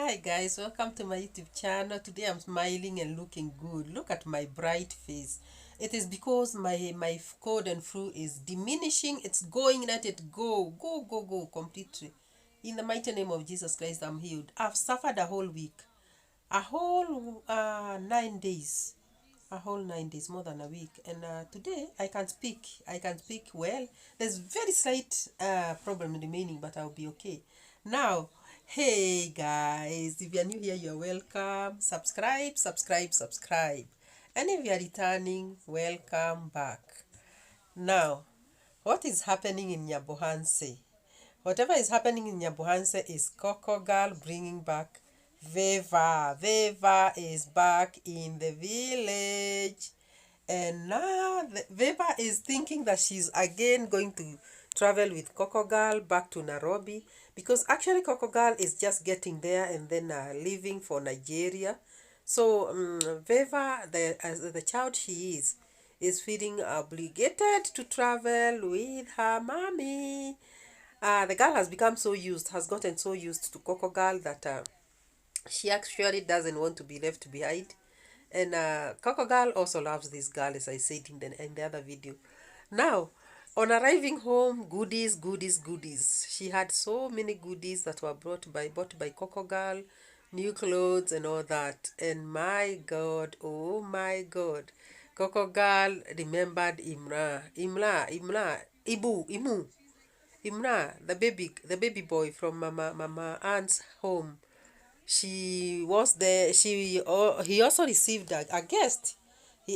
Hi guys, welcome to my YouTube channel. Today I'm smiling and looking good. Look at my bright face. It is because my cold and flu is diminishing. It's going, let it go completely. In the mighty name of Jesus Christ, I'm healed. I've suffered a whole week, a whole 9 days, a whole 9 days, more than a week. And today I can speak. I can speak well. There's very slight problem remaining, but I'll be okay. Now, hey guys, if you're new here, you're welcome. Subscribe. And if you're returning, welcome back. Now, what is happening in Nyabohanze? Whatever is happening in Nyabohanze is Coco Girl bringing back Favour. Favour is back in the village. And now Favour is thinking that she's again going to travel with Coco Girl back to Nairobi. Because actually Coco Girl is just getting there and then leaving for Nigeria. So Favour, as the child she is feeling obligated to travel with her mommy. The girl has gotten so used to Coco Girl that she actually doesn't want to be left behind. And Coco Girl also loves this girl, as I said in the other video. Now, on arriving home, goodies. She had so many goodies that were bought by Coco Girl, new clothes and all that. And my God, oh my God, Coco Girl remembered Imra, the baby boy from Mama Aunt's home. She was there. He also received a guest.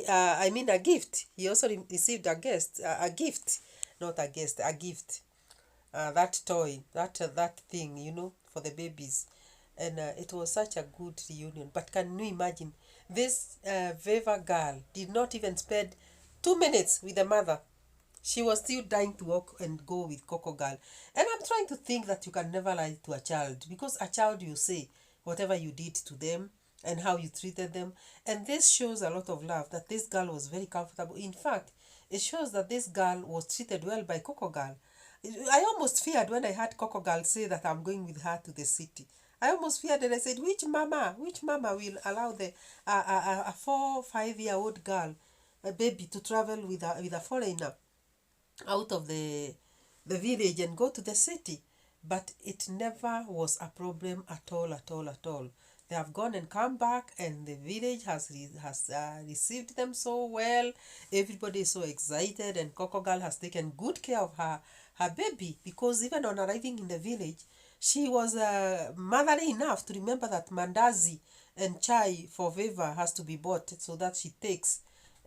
I mean a gift. He also received a gift, not a guest, a gift. That toy, that thing, for the babies, and it was such a good reunion. But can you imagine? This Veva girl did not even spend 2 minutes with the mother. She was still dying to walk and go with Coco Girl. And I'm trying to think that you can never lie to a child, because a child, you say whatever you did to them and how you treated them. And this shows a lot of love, that this girl was very comfortable. In fact, it shows that this girl was treated well by Coco Girl. I almost feared when I heard Coco Girl say that I'm going with her to the city. I almost feared, and I said, which mama will allow a 4 5 year old girl, a baby, to travel with a foreigner out of the village and go to the city? But it never was a problem at all. They have gone and come back, and the village has received them so well. Everybody is so excited, and Coco Girl has taken good care of her baby, because even on arriving in the village, she was motherly enough to remember that mandazi and chai for Viva has to be bought, so that she takes.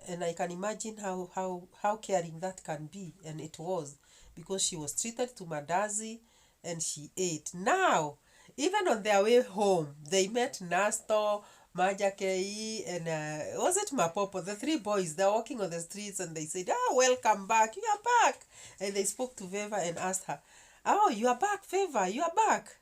And I can imagine how caring that can be. And it was, because she was treated to Madazi and she ate. Now, even on their way home, they met Nasto, Majakei, and was it Mapopo? The three boys, they're walking on the streets, and they said, welcome back, you are back. And they spoke to Veva and asked her, oh, you are back, Veva, you are back.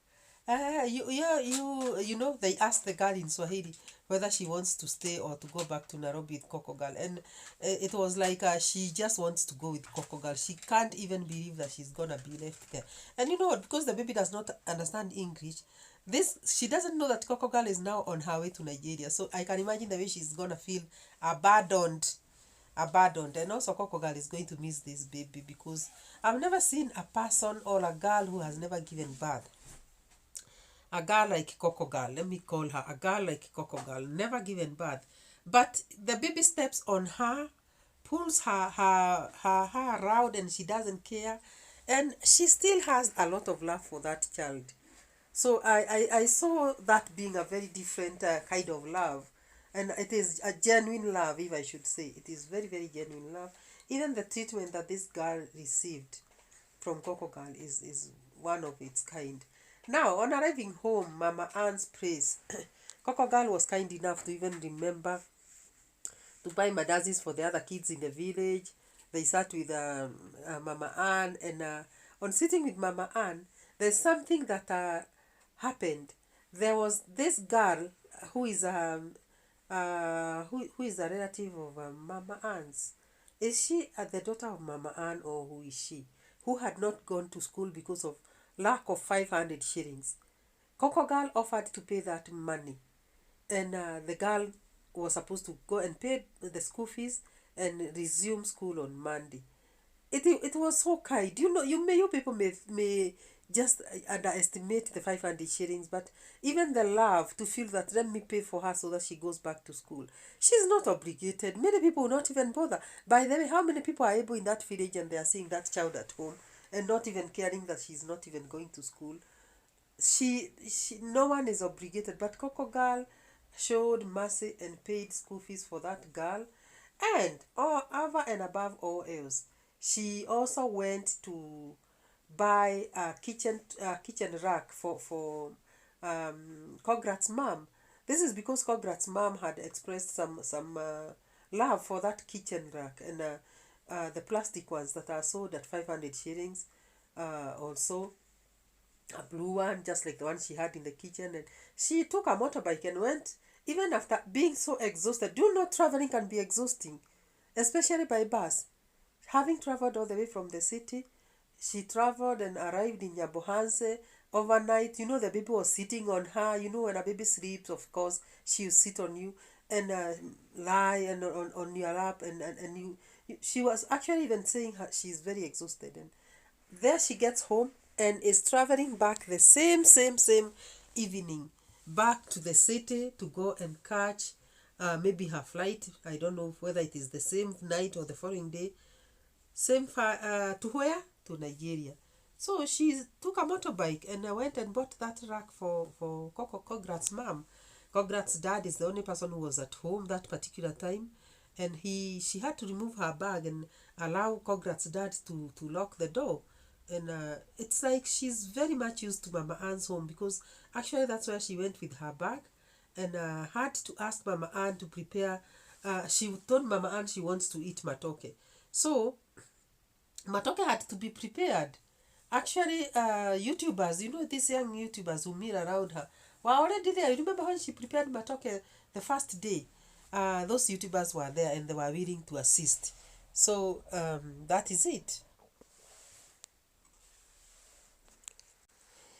They asked the girl in Swahili whether she wants to stay or to go back to Nairobi with Coco Girl. And it was like she just wants to go with Coco Girl. She can't even believe that she's gonna be left there. And you know what? Because the baby does not understand English, she doesn't know that Coco Girl is now on her way to Nigeria. So I can imagine the way she's gonna feel abandoned. And also Coco Girl is going to miss this baby, because I've never seen a person or a girl who has never given birth. A girl like Coco Girl, let me call her a girl like Coco Girl, never given birth, but the baby steps on her, pulls her around, and she doesn't care, and she still has a lot of love for that child. So I saw that being a very different kind of love, and it is a genuine love, if I should say. It is very genuine love. Even the treatment that this girl received from Coco Girl is one of its kind. Now, on arriving home, Mama Anne's praise. Coco Girl was kind enough to even remember to buy madazis for the other kids in the village. They sat with Mama Anne, and on sitting with Mama Anne, there's something that happened. There was this girl who is who is a relative of Mama Anne's. Is she the daughter of Mama Anne, or who is she? Who had not gone to school because of lack of 500 shillings. Coco Girl offered to pay that money, and the girl was supposed to go and pay the school fees and resume school on Monday. It was so kind. You know, you people may just underestimate the 500 shillings, but even the love to feel that let me pay for her so that she goes back to school. She's not obligated. Many people will not even bother. By the way, how many people are able in that village and they are seeing that child at home and not even caring that she's not even going to school? She no one is obligated, but Coco Girl showed mercy and paid school fees for that girl, and over and above all else, she also went to buy a kitchen rack for Cograt's mom. This is because Cograt's mom had expressed some love for that kitchen rack, and the plastic ones that are sold at 500 shillings, also a blue one just like the one she had in the kitchen. And she took a motorbike and went, even after being so exhausted. Do you know traveling can be exhausting, especially by bus? Having traveled all the way from the city, she traveled and arrived in Nyabohanze overnight. You know, the baby was sitting on her. You know, when a baby sleeps, of course she will sit on you and lie and on your lap, and she was actually even saying she's very exhausted. And there she gets home and is traveling back the same evening back to the city to go and catch maybe her flight. I don't know whether it is the same night or the following day. To where? To Nigeria. So she took a motorbike and went and bought that rack for Cograt's mom. Cograt's dad is the only person who was at home that particular time, and she had to remove her bag and allow Cograt's dad to lock the door. And it's like she's very much used to Mama Ann's home, because actually that's where she went with her bag, and had to ask Mama Ann to prepare. She told Mama Ann she wants to eat matoke, so matoke had to be prepared. Actually, YouTubers, you know, these young YouTubers who meet around her were already there. You remember when she prepared matoke the first day? Those YouTubers were there and they were willing to assist. So that is it.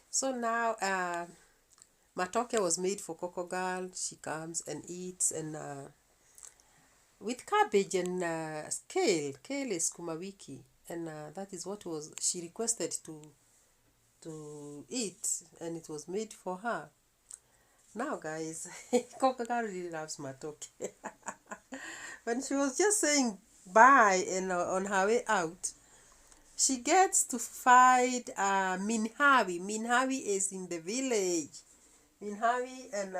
So now matoke was made for Coco Girl. She comes and eats, and with cabbage and kale. Kale is kumawiki, and that is what was she requested to eat, and it was made for her. Now, guys, Coco Girl really loves matoke. When she was just saying bye and on her way out, she gets to find Minhawi. Minhawi is in the village. Minhawi and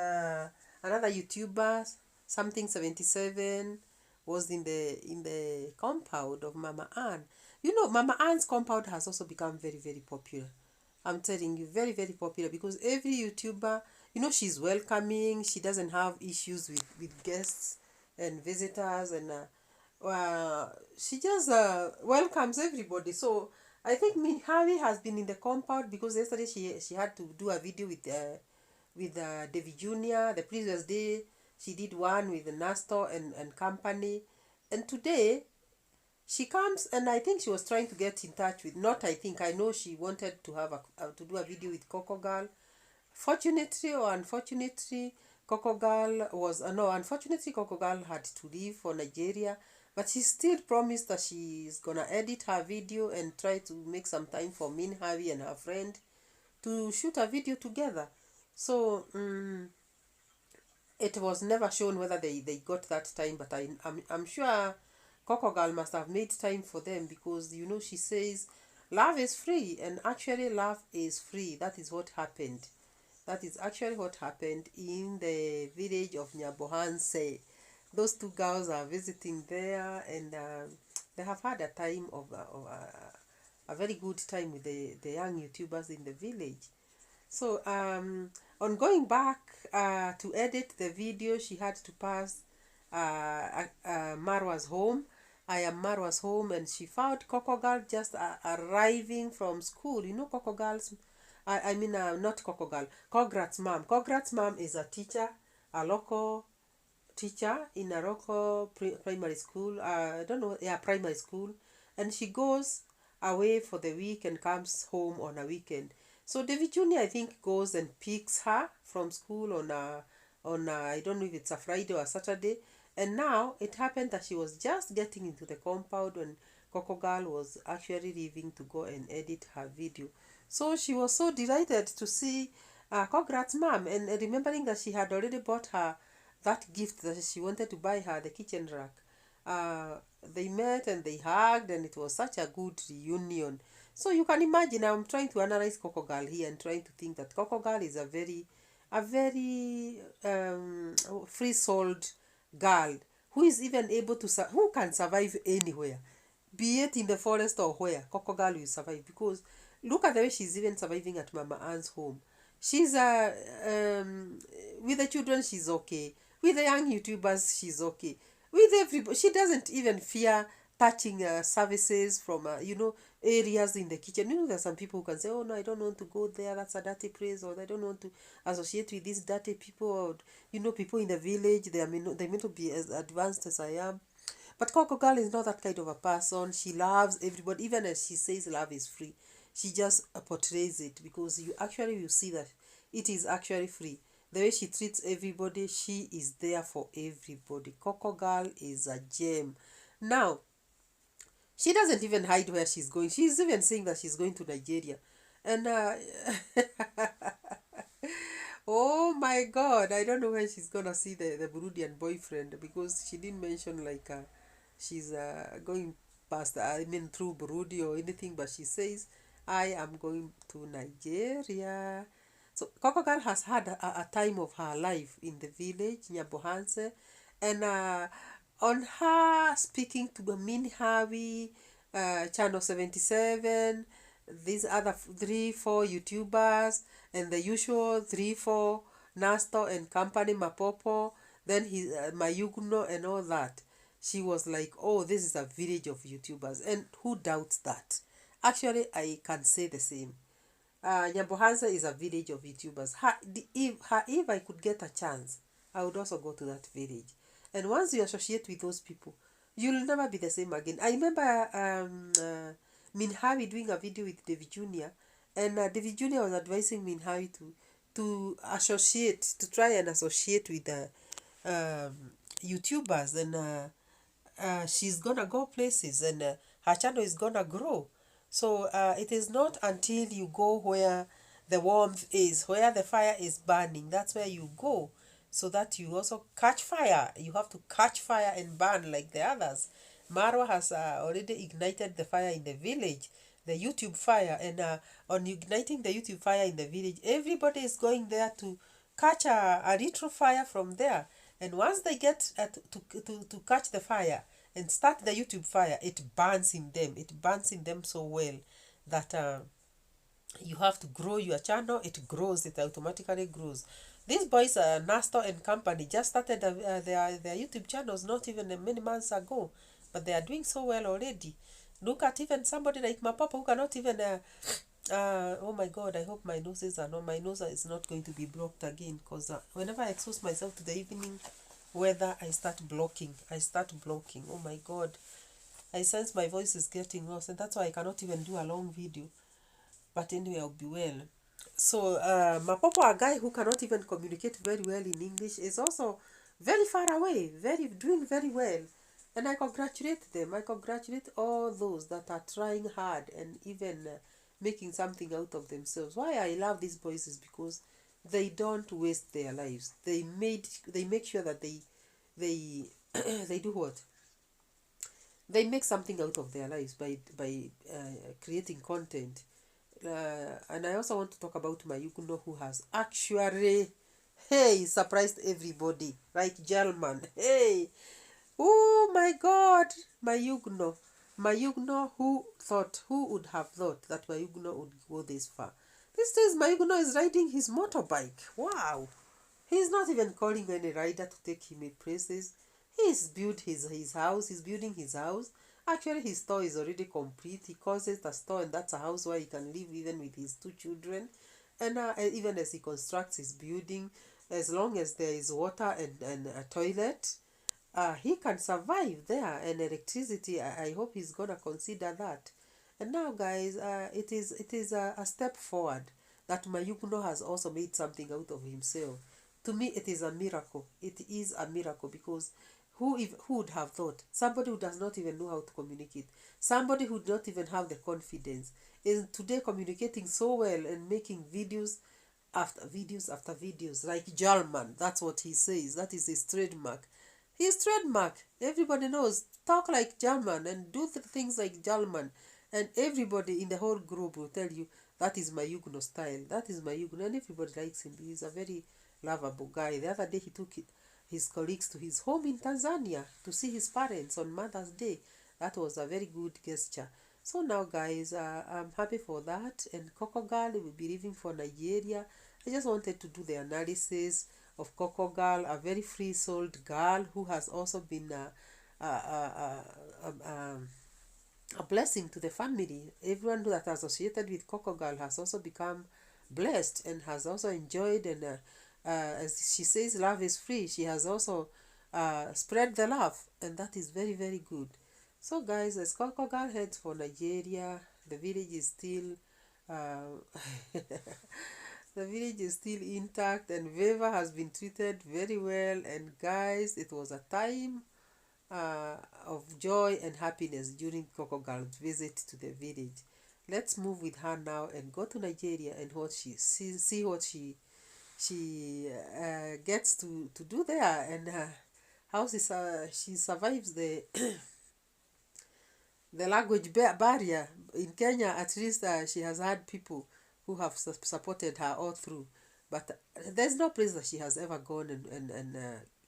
another YouTuber, something 77, was in the compound of Mama Ann. You know, Mama Ann's compound has also become very popular. I'm telling you, very popular, because every YouTuber, you know, she's welcoming. She doesn't have issues with guests and visitors, and she just welcomes everybody. So I think Minhawi has been in the compound, because yesterday she had to do a video with David Jr. The previous day she did one with Nastor and company, and today she comes, and I think she was trying to get in touch with, not I think, I know she wanted to have to do a video with Coco Girl. Fortunately or unfortunately, Coco Girl was no, unfortunately Coco Girl had to leave for Nigeria, but she still promised that she's gonna edit her video and try to make some time for Minhawi and her friend to shoot a video together. So it was never shown whether they got that time, but I'm sure Coco Girl must have made time for them, because you know she says love is free, and actually love is free. That is what happened. That is actually what happened in the village of Nyabohanze. Those two girls are visiting there, and they have had a time of a very good time with the young YouTubers in the village. So on going back to edit the video, she had to pass Marwa's home. I am Marwa's home, and she found Coco Girl just arriving from school. You know, Coco Girl's, I mean, not Coco Girl, Cograt's mom. Cograt's mom is a teacher, a local teacher in a local primary school. I don't know, yeah, primary school. And she goes away for the week and comes home on a weekend. So David Jr. I think goes and picks her from school on I don't know if it's a Friday or a Saturday. And now it happened that she was just getting into the compound when Coco Girl was actually leaving to go and edit her video. So she was so delighted to see Congrats mom, and remembering that she had already bought her that gift that she wanted to buy her, the kitchen rack. They met and they hugged, and it was such a good reunion. So you can imagine, I'm trying to analyze Coco Girl here and trying to think that Coco Girl is a very free-souled girl who is even able to who can survive anywhere, be it in the forest or where. Coco Girl will survive because look at the way she's even surviving at Mama Ann's home. She's with the children, she's okay. With the young YouTubers, she's okay. With everybody, she doesn't even fear touching services from areas in the kitchen. There's some people who can say, "Oh no, I don't want to go there. That's a dirty place," or "I don't want to associate with these dirty people." Or people in the village, they may not be as advanced as I am. But Coco Girl is not that kind of a person. She loves everybody, even as she says love is free. She just portrays it because you see that it is actually free. The way she treats everybody, she is there for everybody. Coco Girl is a gem. Now, she doesn't even hide where she's going. She's even saying that she's going to Nigeria. And oh my God, I don't know when she's gonna see the Burundian boyfriend because she didn't mention like she's going past, I mean through Burundi or anything, but she says, I am going to Nigeria. So Coco Girl has had a time of her life in the village, Nyabohanze, and on her speaking to Min Harvey, Channel 77, these other 3-4 YouTubers, and the usual 3-4 Nastor and company, Mapopo, then Mayugno and all that. She was like, oh, this is a village of YouTubers. And who doubts that? Actually, I can say the same. Nyabohanze is a village of YouTubers. If I could get a chance, I would also go to that village. And once you associate with those people, you'll never be the same again. I remember Minhawi doing a video with David Jr. And David Jr. was advising Minhawi to associate, to try and associate with the YouTubers, and she's gonna go places, and her channel is gonna grow. So it is not until you go where the warmth is, where the fire is burning, that's where you go, so that you also catch fire. You have to catch fire and burn like the others. Marwa has already ignited the fire in the village, the YouTube fire, and on igniting the YouTube fire in the village, everybody is going there to catch a little fire from there. And once they get to catch the fire and start the YouTube fire, it burns in them. It burns in them so well that you have to grow your channel. It grows. It automatically grows. These boys, Nastor and company, just started their YouTube channels not even many months ago, but they are doing so well already. Look at even somebody like my papa who cannot even oh my God, I hope my noses are not, my nose is not going to be blocked again, because whenever I expose myself to the evening weather, I start blocking. Oh my God, I sense my voice is getting worse, and that's why I cannot even do a long video. But anyway, I'll be well. So my papa, a guy who cannot even communicate very well in English, is also very far away, doing very well. And I congratulate them. I congratulate all those that are trying hard and even making something out of themselves. Why I love these boys is because they don't waste their lives. They make sure that they they do what? They make something out of their lives by creating content. And I also want to talk about Mayugno, who has actually, hey, surprised everybody, like German. Hey, oh my God, Mayugno, who would have thought that Mayugno would go this far? These days, Mayugno is riding his motorbike. Wow. He's not even calling any rider to take him in places. He's built his house. He's building his house. Actually, his store is already complete. He calls it a store, and that's a house where he can live even with his 2 children. And even as he constructs his building, as long as there is water and a toilet, he can survive there. And electricity, I hope he's gonna consider that. And now, guys, it is a step forward. that Mayugno has also made something out of himself. To me, it is a miracle. It is a miracle because who would have thought? Somebody who does not even know how to communicate, somebody who does not even have the confidence, is today communicating so well and making videos after videos like German. That's what he says. That is his trademark. His trademark. Everybody knows. Talk like German and do the things like German. And everybody in the whole group will tell you that is my Yugno style. That is my Yugno. And everybody likes him. He's a very lovable guy. The other day he took his colleagues to his home in Tanzania to see his parents on Mother's Day. That was a very good gesture. So now, guys, I'm happy for that. And Coco Girl will be leaving for Nigeria. I just wanted to do the analysis of Coco Girl, a very free-souled girl who has also been a blessing to the family. Everyone that is associated with Coco Girl has also become blessed and has also enjoyed. And as she says, love is free. She has also spread the love, and that is very, very good. So, guys, as Coco Girl heads for Nigeria, the village is still the village is still intact, and Favour has been treated very well. And guys, it was a time uh, of joy and happiness during Coco Girl's visit to the village. Let's move with her now and go to Nigeria and what see what she gets to do there, and how she survives the the language barrier in Kenya. At least she has had people who have supported her all through, but there's no place that she has ever gone and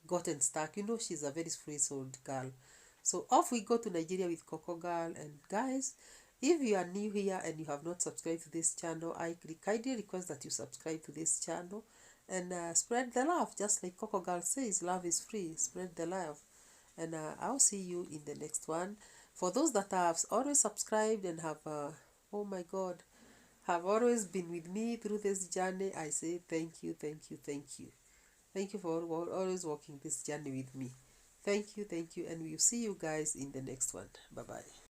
gotten stuck. You know, she's a very free-souled girl. So off we go to Nigeria with Coco Girl. And guys, if you are new here and you have not subscribed to this channel, I kindly request that you subscribe to this channel and spread the love. Just like Coco Girl says, love is free. Spread the love. And I'll see you in the next one. For those that have always subscribed and have, oh my God, have always been with me through this journey, I say thank you, thank you, thank you. Thank you for always walking this journey with me. Thank you, and we'll see you guys in the next one. Bye-bye.